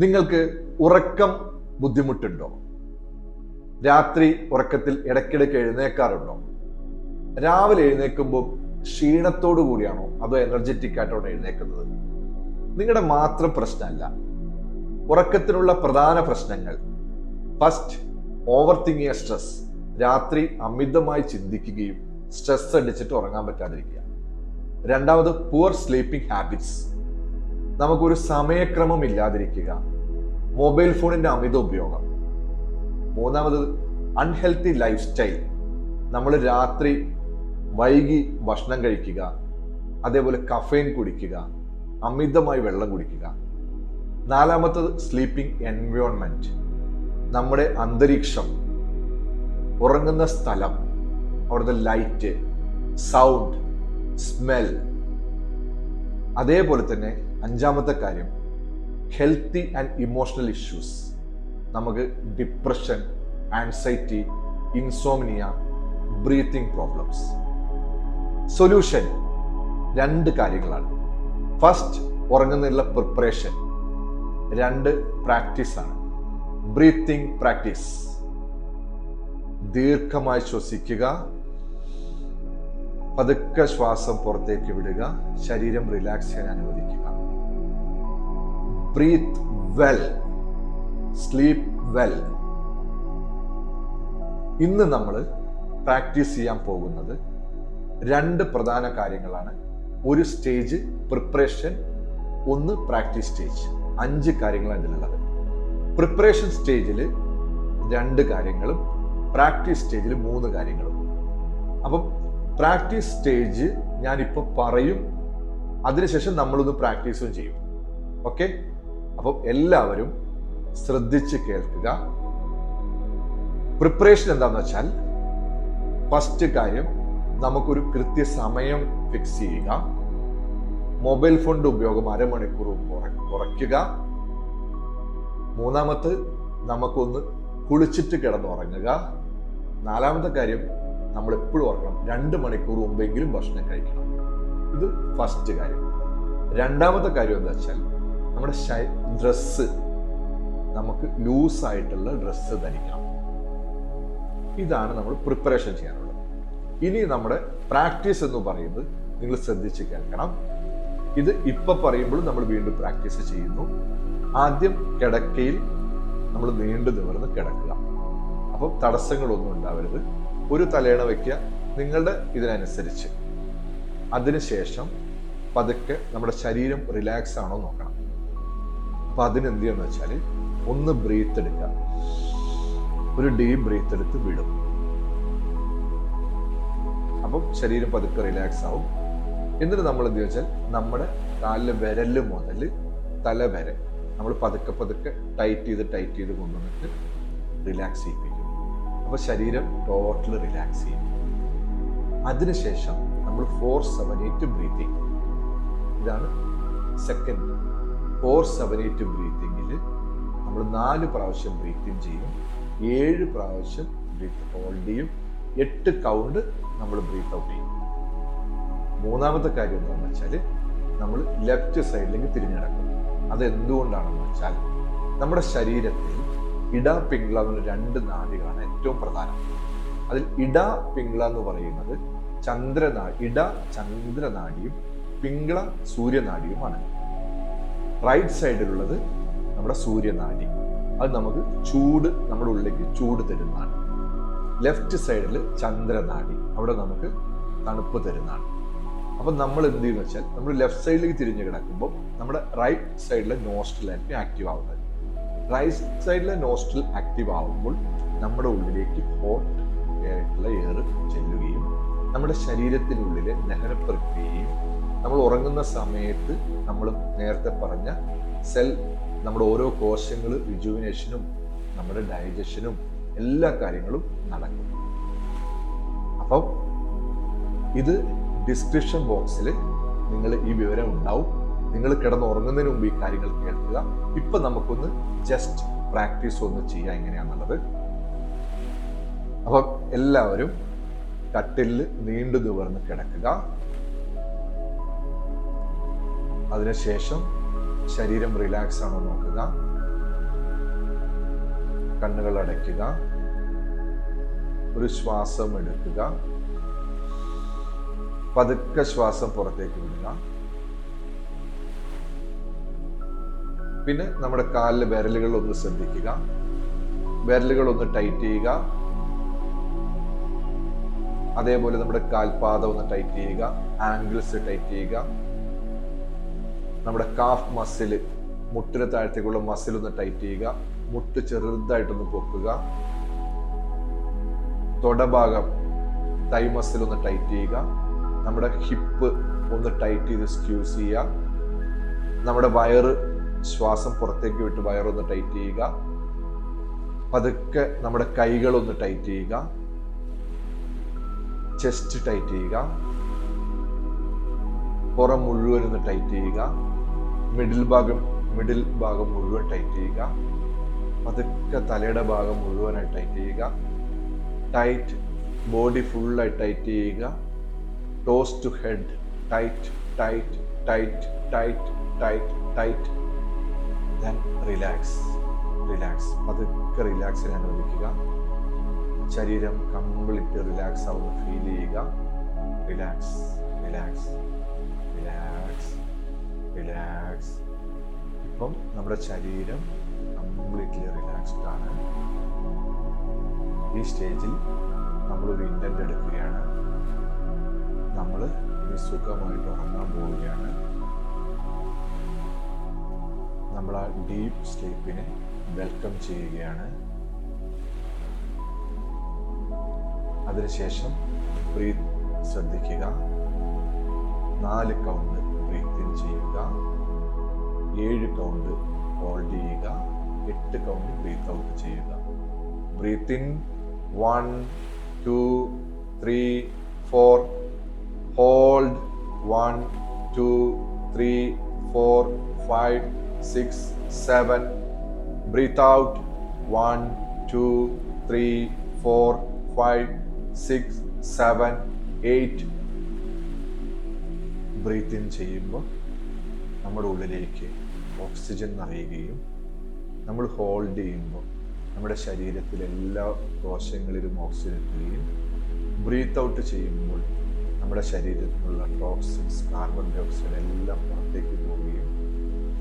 നിങ്ങൾക്ക് ഉറക്കം ബുദ്ധിമുട്ടുണ്ടോ? രാത്രി ഉറക്കത്തിൽ ഇടയ്ക്കിടയ്ക്ക് എഴുന്നേക്കാറുണ്ടോ? രാവിലെ എഴുന്നേൽക്കുമ്പോൾ ക്ഷീണത്തോടു കൂടിയാണോ അതോ എനർജറ്റിക് ആയിട്ടാണോ എഴുന്നേക്കുന്നത്? നിങ്ങളുടെ മാത്രം പ്രശ്നമല്ല. ഉറക്കത്തിനുള്ള പ്രധാന പ്രശ്നങ്ങൾ: ഫസ്റ്റ്, ഓവർ തിങ്കിങ് സ്ട്രെസ്. രാത്രി അമിതമായി ചിന്തിക്കുകയും സ്ട്രെസ് അടിച്ചിട്ട് ഉറങ്ങാൻ പറ്റാതിരിക്കുക. രണ്ടാമത്, പുവർ സ്ലീപ്പിംഗ് ഹാബിറ്റ്സ്. നമുക്കൊരു സമയക്രമം ഇല്ലാതിരിക്കുക, മൊബൈൽ ഫോണിന്റെ അമിത ഉപയോഗം. മൂന്നാമത്, അൺഹെൽത്തി ലൈഫ് സ്റ്റൈൽ. നമ്മൾ രാത്രി വൈകി ഭക്ഷണം കഴിക്കുക, അതേപോലെ കഫൈൻ കുടിക്കുക, അമിതമായി വെള്ളം കുടിക്കുക. നാലാമത്തത്, സ്ലീപ്പിംഗ് എൻവയോൺമെന്റ്. നമ്മുടെ അന്തരീക്ഷം, ഉറങ്ങുന്ന സ്ഥലം, അവിടുത്തെ ലൈറ്റ്, സൗണ്ട്, സ്മെൽ. അതേപോലെ തന്നെ അഞ്ചാമത്തെ കാര്യം, ഹെൽത്തി ആൻഡ് ഇമോഷണൽ ഇഷ്യൂസ്. നമുക്ക് depression, anxiety, insomnia, breathing problems. Solution രണ്ട് കാര്യങ്ങളാണ്. ഫസ്റ്റ്, ഉറങ്ങുന്നതിനുള്ള പ്രിപ്പറേഷൻ. രണ്ട്, പ്രാക്ടീസാണ്. Breathing practice. ദീർഘമായി ശ്വസിക്കുക, പതുക്കെ ശ്വാസം പുറത്തേക്ക് വിടുക, ശരീരം റിലാക്സ് ചെയ്യാൻ അനുവദിക്കുക. Breathe well, sleep well. ഇന്ന് നമ്മൾ പ്രാക്ടീസ് ചെയ്യാൻ പോകുന്നത് രണ്ട് പ്രധാന കാര്യങ്ങളാണ്. ഒരു സ്റ്റേജ് പ്രിപ്പറേഷൻ, ഒന്ന് പ്രാക്ടീസ് സ്റ്റേജ്. 5 കാര്യങ്ങളാണ് ഇതിലുള്ളത്. പ്രിപ്പറേഷൻ സ്റ്റേജിൽ 2 കാര്യങ്ങളും പ്രാക്ടീസ് സ്റ്റേജിൽ 3 കാര്യങ്ങളും. അപ്പം പ്രാക്ടീസ് സ്റ്റേജ് ഞാനിപ്പോൾ പറയും, അതിനുശേഷം നമ്മളൊന്ന് പ്രാക്ടീസും ചെയ്യും. ഓക്കെ? അപ്പം എല്ലാവരും ശ്രദ്ധിച്ച് കേൾക്കുക. പ്രിപ്പറേഷൻ എന്താണെന്ന് വെച്ചാൽ, ഫസ്റ്റ് കാര്യം, നമുക്കൊരു കൃത്യസമയം ഫിക്സ് ചെയ്യുക. മൊബൈൽ ഫോണിന്റെ ഉപയോഗം 1/2 മണിക്കൂർ കുറയ്ക്കുക. മൂന്നാമത്തെ, നമുക്കൊന്ന് കുളിച്ചിട്ട് കിടന്നുറങ്ങുക. നാലാമത്തെ കാര്യം, നമ്മൾ എപ്പോഴും ഓർക്കണം, 2 മണിക്കൂർ മുമ്പെങ്കിലും ഭക്ഷണം കഴിക്കണം. ഇത് ഫസ്റ്റ് കാര്യം. രണ്ടാമത്തെ കാര്യം എന്താ വെച്ചാൽ, നമ്മുടെ ഡ്രസ്സ്, നമുക്ക് ലൂസായിട്ടുള്ള ഡ്രസ്സ് ധരിക്കണം. ഇതാണ് നമ്മൾ പ്രിപ്പറേഷൻ ചെയ്യാനുള്ളത്. ഇനി നമ്മുടെ പ്രാക്ടീസ് എന്ന് പറയുന്നത് നിങ്ങൾ ശ്രദ്ധിച്ച് കേൾക്കണം. ഇത് ഇപ്പൊ പറയുമ്പോൾ നമ്മൾ വീണ്ടും പ്രാക്ടീസ് ചെയ്യുന്നു. ആദ്യം കിടക്കയിൽ നമ്മൾ നീണ്ടു നിവർന്ന് കിടക്കുക. അപ്പം തടസ്സങ്ങളൊന്നും ഉണ്ടാവരുത്. ഒരു തലയണ വയ്ക്കുക നിങ്ങളുടെ ഇതിനനുസരിച്ച്. അതിനുശേഷം പതുക്കെ നമ്മുടെ ശരീരം റിലാക്സ് ആണോ നോക്കണം. അപ്പൊ അതിനെന്ത് ചെയ്യുന്ന വെച്ചാൽ, ഒന്ന് ബ്രീത്ത് എടുക്കുക. ഒരു ഡീപ്പ് ബ്രീത്ത് എടുത്ത് വിടും. അപ്പം ശരീരം പതുക്കെ റിലാക്സ് ആവും. എന്നിട്ട് നമ്മൾ എന്ത് വെച്ചാൽ, നമ്മുടെ കാലിലെ വിരല് മുതൽ തല വരെ നമ്മൾ പതുക്കെ പതുക്കെ ടൈറ്റ് ചെയ്ത് കൊണ്ടുവന്നിട്ട് റിലാക്സ് ചെയ്യിപ്പിക്കും. അപ്പൊ ശരീരം ടോട്ടൽ റിലാക്സ് ചെയ്യും. അതിനുശേഷം നമ്മൾ 4-7-8 ബ്രീത്തിങ്. ഇതാണ് സെക്കൻഡ്. 4-7-8 ബ്രീത്തിങ്ങിൽ നമ്മൾ 4 പ്രാവശ്യം ബ്രീത്തിങ് ചെയ്യും, 7 പ്രാവശ്യം ബ്രീത്ത് ഹോൾഡ് ചെയ്യും, 8 കൗണ്ട് നമ്മൾ ബ്രീത്ത് ഔട്ട് ചെയ്യും. മൂന്നാമത്തെ കാര്യം എന്താണെന്ന് വെച്ചാൽ, നമ്മൾ ലെഫ്റ്റ് സൈഡിലേക്ക് തിരിഞ്ഞിടക്കും. അത് എന്തുകൊണ്ടാണെന്ന് വെച്ചാൽ, നമ്മുടെ ശരീരത്തിൽ ഇട, പിംഗ്ല എന്ന 2 നാഡികളാണ് ഏറ്റവും പ്രധാനം. അതിൽ ഇട, പിംഗ്ല എന്ന് പറയുന്നത് ഇട ചന്ദ്രനാഡിയും പിംഗ്ല സൂര്യനാഡിയുമാണ്. റൈറ്റ് സൈഡിലുള്ളത് നമ്മുടെ സൂര്യനാഡി. അത് നമുക്ക് ചൂട്, നമ്മുടെ ഉള്ളിലേക്ക് ചൂട് തരുന്നതാണ്. ലെഫ്റ്റ് സൈഡിൽ ചന്ദ്രനാഡി, അവിടെ നമുക്ക് തണുപ്പ് തരുന്നതാണ്. അപ്പം നമ്മൾ എന്ത് ചെയ്യുന്ന വെച്ചാൽ, നമ്മൾ ലെഫ്റ്റ് സൈഡിലേക്ക് തിരിഞ്ഞ് കിടക്കുമ്പോൾ നമ്മുടെ റൈറ്റ് സൈഡിലെ നോസ്ട്രലായിരിക്കും ആക്റ്റീവ് ആവുന്നത്. റൈറ്റ് സൈഡിലെ നോസ്ട്രൽ ആക്റ്റീവ് ആവുമ്പോൾ നമ്മുടെ ഉള്ളിലേക്ക് ഹോട്ട് ആയിട്ടുള്ള എയർ ചെല്ലുകയും നമ്മുടെ ശരീരത്തിനുള്ളിലെ ദഹന പ്രക്രിയയും, നമ്മൾ ഉറങ്ങുന്ന സമയത്ത് നമ്മൾ നേരത്തെ പറഞ്ഞ നമ്മുടെ ഓരോ കോശങ്ങൾ റിജുവിനേഷനും നമ്മുടെ ഡൈജഷനും എല്ലാ കാര്യങ്ങളും നടക്കും. അപ്പം ഇത് ഡിസ്ക്രിപ്ഷൻ ബോക്സിൽ നിങ്ങൾ ഈ വിവരം ഉണ്ടാവും. നിങ്ങൾ കിടന്നുറങ്ങുന്നതിന് മുമ്പ് ഈ കാര്യങ്ങൾ കേൾക്കുക. ഇപ്പൊ നമുക്കൊന്ന് ജസ്റ്റ് പ്രാക്ടീസ് ഒന്ന് ചെയ്യാം എങ്ങനെയാണെന്നുള്ളത്. അപ്പം എല്ലാവരും കട്ടിലിൽ നീണ്ടു നിവർന്ന് കിടക്കുക. അതിനുശേഷം ശരീരം റിലാക്സ് ആണോ നോക്കുക. കണ്ണുകൾ അടയ്ക്കുക. ഒരു ശ്വാസം എടുക്കുക. പതുക്കെ ശ്വാസം പുറത്തേക്ക് വിടുക. പിന്നെ നമ്മുടെ കാലിലെ വിരലുകൾ ഒന്ന് ശ്രദ്ധിക്കുക. വിരലുകൾ ഒന്ന് ടൈറ്റ് ചെയ്യുക. അതേപോലെ നമ്മുടെ കാൽപാദം ഒന്ന് ടൈറ്റ് ചെയ്യുക. ആംഗിൾസ് ടൈറ്റ് ചെയ്യുക. നമ്മുടെ കാഫ് മസിൽ, മുട്ടിന് താഴത്തേക്കുള്ള മസിൽ ഒന്ന് ടൈറ്റ് ചെയ്യുക. മുട്ട് ചെറുതായിട്ടൊന്ന് പൊക്കുക. തൊടഭാഗം, തൈ മസിൽ ഒന്ന് ടൈറ്റ് ചെയ്യുക. നമ്മുടെ ഹിപ്പ് ഒന്ന് ടൈറ്റ് ചെയ്ത് സ്ക്യൂസ് ചെയ്യുക. നമ്മുടെ വയറ്, ശ്വാസം പുറത്തേക്ക് വിട്ട് വയറൊന്ന് ടൈറ്റ് ചെയ്യുക. പതുക്കെ നമ്മുടെ കൈകളൊന്ന് ടൈറ്റ് ചെയ്യുക. ചെസ്റ്റ് ടൈറ്റ് ചെയ്യുക. പുറം മുഴുവൻ ഒന്ന് ടൈറ്റ് ചെയ്യുക. മിഡിൽ ഭാഗം മുഴുവൻ ടൈറ്റ് ചെയ്യുക. പതുക്കെ തലയുടെ ഭാഗം മുഴുവനായി ടൈറ്റ് ചെയ്യുക. ടൈറ്റ്, ബോഡി ഫുള്ളായി ടൈറ്റ് ചെയ്യുക. Toes to head tight tight tight tight tight tight. Then relax. പതുക്കെ റിലാക്സിനെ അനുവദിക്കുക. ശരീരം കംപ്ലീറ്റ് റിലാക്സ് ആവുന്ന ഫീൽ ചെയ്യുക. റിലാക്സ്. ഇപ്പം നമ്മുടെ ശരീരം കംപ്ലീറ്റ്ലി റിലാക്സ്ഡ് ആണ്. ഈ സ്റ്റേജിൽ നമ്മളൊരു ഇൻറ്റന്റ് എടുക്കുകയാണ്. നമ്മൾ ഇനി സുഖമായിട്ട് ഉറങ്ങാൻ പോവുകയാണ്. നമ്മൾ ആ ഡീപ്പ് സ്ലീപ്പിനെ വെൽക്കം ചെയ്യുകയാണ്. അതിനുശേഷം ബ്രീത്ത് ശ്രദ്ധിക്കുക. 4 കൗണ്ട് ബ്രീത്ത് ഇൻ ചെയ്യുക. 7 കൗണ്ട് ഹോൾഡ് ചെയ്യുക. 8 കൗണ്ട് ബ്രീത്ത് ഔട്ട് ചെയ്യുക. Breathe in 1 2 3 4. Hold 1 2 3 4 5 6 7. Breathe out 1 2 3 4 5 6 7 8. Breathe in ചെയ്യുമ്പോൾ നമ്മുടെ ഉള്ളിലേക്ക് ഓക്സിജൻ നിറയുകയും, നമ്മൾ ഹോൾഡ് ചെയ്യുമ്പോൾ നമ്മുടെ ശരീരത്തിലെ എല്ലാ കോശങ്ങളിലും ഓക്സിജൻ എത്തുകയും, ബ്രീത്ത് ഔട്ട് ചെയ്യുമ്പോൾ നമ്മുടെ ശരീരത്തിലുള്ള ടോക്സിൻസ്, കാർബൺ ഡൈ ഓക്സൈഡ് എല്ലാം പുറത്തേക്ക് പോവുകയും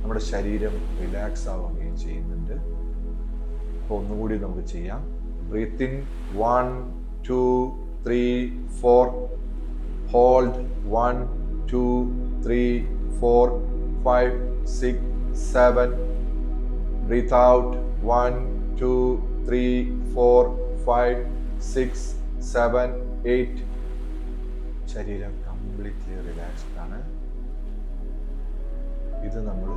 നമ്മുടെ ശരീരം റിലാക്സ് ആവുകയും ചെയ്യുന്നുണ്ട്. അപ്പോൾ ഒന്നുകൂടി നമുക്ക് ചെയ്യാം. Breathe in 1 2 3 4. Hold 1 2 3 4 5 6 7. Breathe out 1 2 3 4 5 6 7 8. ശരീരം കംപ്ലീറ്റ്ലി റിലാക്സ്ഡ് ആണ്. ഇത് നമ്മൾ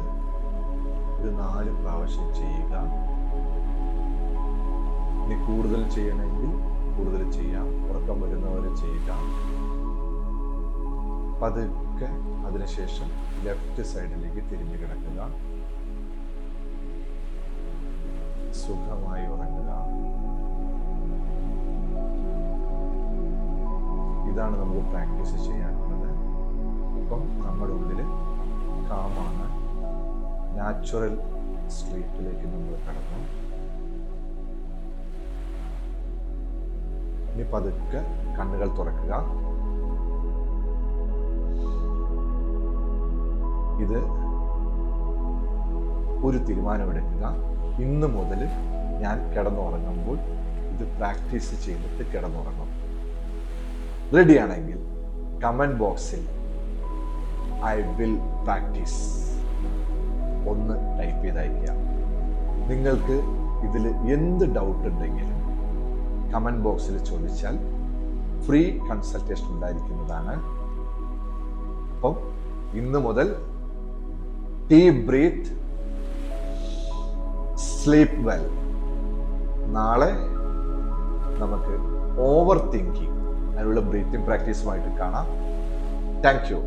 ഒരു 4 പ്രാവശ്യം ചെയ്യുക. ഇനി കൂടുതൽ ചെയ്യണമെങ്കിൽ കൂടുതൽ ചെയ്യാം. ഉറക്കം വരുന്നവരെ ചെയ്യുക. പതുക്കെ അതിനുശേഷം ലെഫ്റ്റ് സൈഡിലേക്ക് തിരിഞ്ഞു കിടക്കുക. സുഖമായി ഉറങ്ങുക. ഇതാണ് നമുക്ക് പ്രാക്ടീസ് ചെയ്യാനുള്ളത്. ഇപ്പം നമ്മുടെ ഉള്ളിൽ കാമാണ്. നാച്ചുറൽ സ്ലീപ്പിലേക്ക് നമ്മൾ കടന്നു. ഇനി പതുക്കെ കണ്ണുകൾ തുറക്കുക. ഇത് ഒരു തീരുമാനമെടുക്കുക. ഇന്ന് മുതൽ ഞാൻ കിടന്നുറങ്ങുമ്പോൾ ഇത് പ്രാക്ടീസ് ചെയ്തിട്ട് കിടന്നുറങ്ങും. റെഡിയാണെങ്കിൽ കമൻറ്റ് ബോക്സിൽ ഐ വിൽ പ്രാക്ടീസ് ഒന്ന് ടൈപ്പ് ചെയ്ത് അയക്കുക. നിങ്ങൾക്ക് ഇതിൽ എന്ത് ഡൗട്ട് ഉണ്ടെങ്കിലും കമൻറ്റ് ബോക്സിൽ ചോദിച്ചാൽ ഫ്രീ കൺസൾട്ടേഷൻ ഉണ്ടായിരിക്കുന്നതാണ്. അപ്പം ഇന്ന് മുതൽ ഡീപ് ബ്രീത്ത്, സ്ലീപ്പ് വെൽ. നാളെ നമുക്ക് ഓവർ തിങ്കിങ് അതിനുള്ള ബ്രീത്തിങ് പ്രാക്ടീസുമായിട്ട് കാണാം. Thank you.